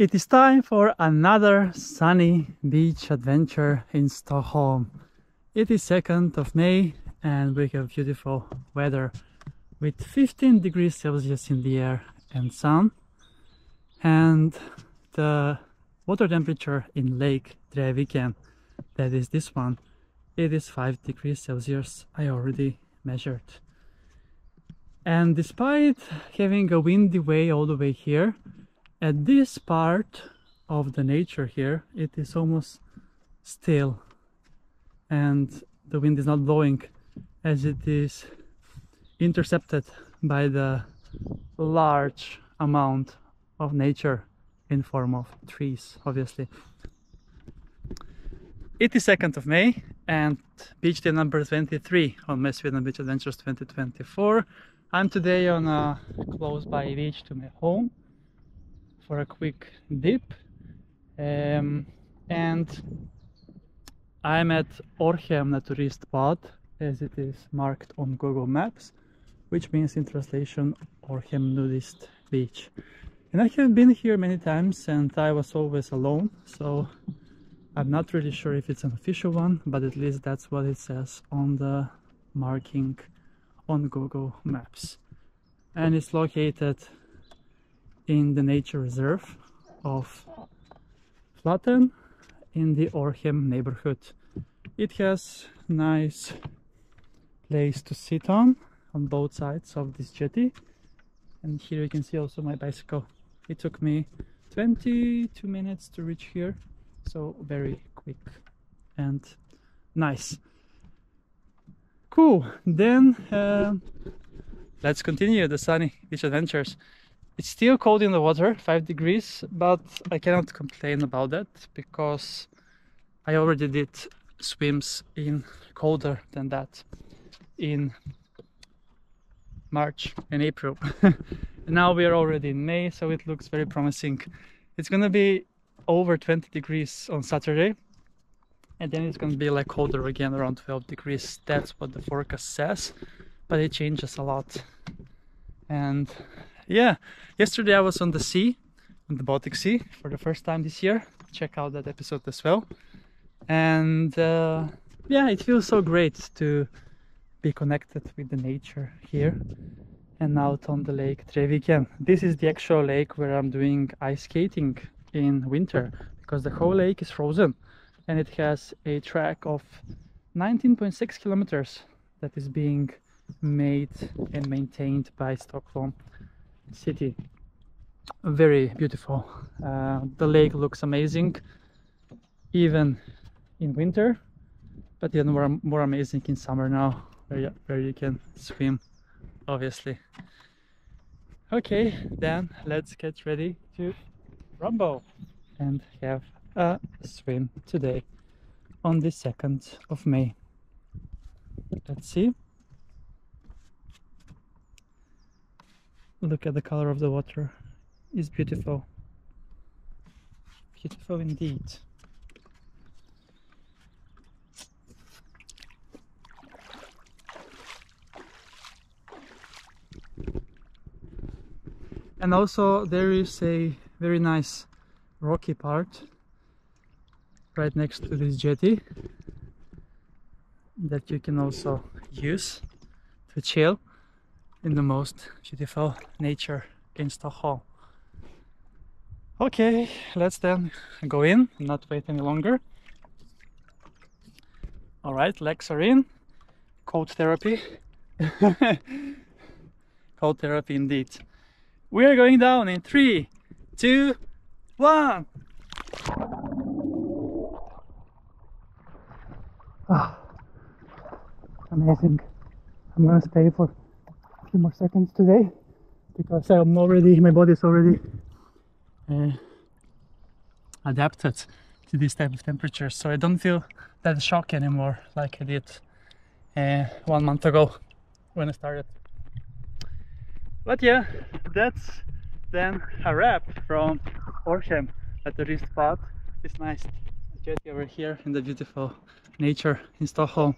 It is time for another sunny beach adventure in Stockholm. It is 2nd of May and we have beautiful weather with 15 degrees Celsius in the air and sun. And the water temperature in Lake Drevviken, that is this one, it is 5 degrees Celsius. I already measured. And despite having a windy way all the way here, at this part of the nature here, it is almost still and the wind is not blowing, as it is intercepted by the large amount of nature in form of trees, obviously. It is 2nd of May and beach day number 23 on my Sweden Beach Adventures 2024. I'm today on a close by beach to my home for a quick dip, and I'm at Orhem Naturistbad, as it is marked on Google Maps, which means in translation Orhem Nudist beach. And I have been here many times and I was always alone, so I'm not really sure if it's an official one, but at least that's what it says on the marking on Google Maps. And it's located in the nature reserve of Flaten in the Orhem neighborhood. It has nice place to sit on both sides of this jetty, and here you can see also my bicycle. It took me 22 minutes to reach here, so very quick and nice. Cool, then let's continue the sunny beach adventures. It's still cold in the water, 5 degrees, but I cannot complain about that because I already did swims in colder than that in March and April. Now we are already in May, so it looks very promising. It's gonna be over 20 degrees on Saturday, and then it's gonna be like colder again, around 12 degrees. That's what the forecast says, but it changes a lot. And yeah, yesterday I was on the sea, on the Baltic Sea, for the first time this year. Check out that episode as well. And yeah, it feels so great to be connected with the nature here and out on the lake Drevviken. This is the actual lake where I'm doing ice skating in winter, because the whole lake is frozen and it has a track of 19.6 kilometers that is being made and maintained by Stockholm city. Very beautiful. The lake looks amazing even in winter, but even more amazing in summer now, where you can swim, obviously. Okay, then let's get ready to rumble and have a swim today on the 2nd of May. Let's see. Look at the color of the water. It's beautiful. Beautiful indeed. And also there is a very nice rocky part right next to this jetty that you can also use to chill in the most beautiful nature in Stockholm. Okay, let's then go in and not wait any longer. Alright, legs are in. Cold therapy. Cold therapy indeed. We are going down in 3, 2, 1. Ah, amazing. I'm gonna stay for a few more seconds today because my body is already adapted to this type of temperature, so I don't feel that shock anymore like I did 1 month ago when I started. But yeah, that's then a wrap from Orhem Naturistbad. It's nice jetty over here in the beautiful nature in Stockholm.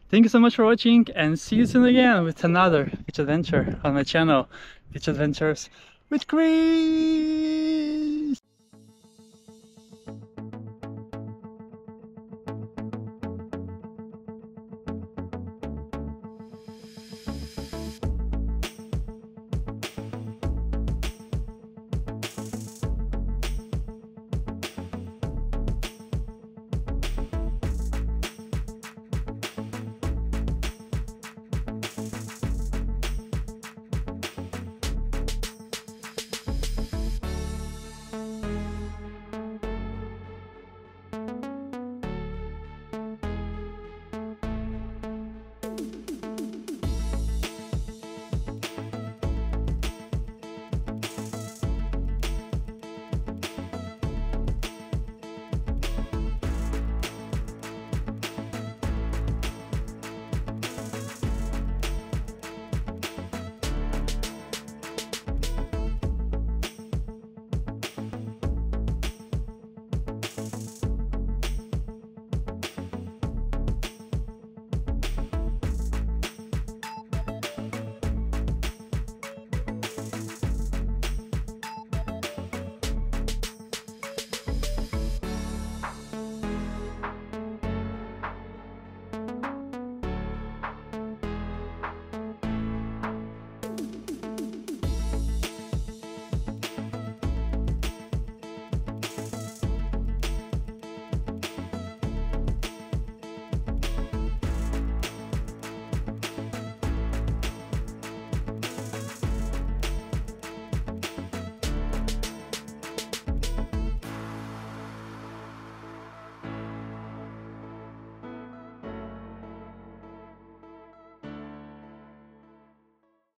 Thank you so much for watching, and see you soon again with another beach adventure on my channel, Beach Adventures with Chris.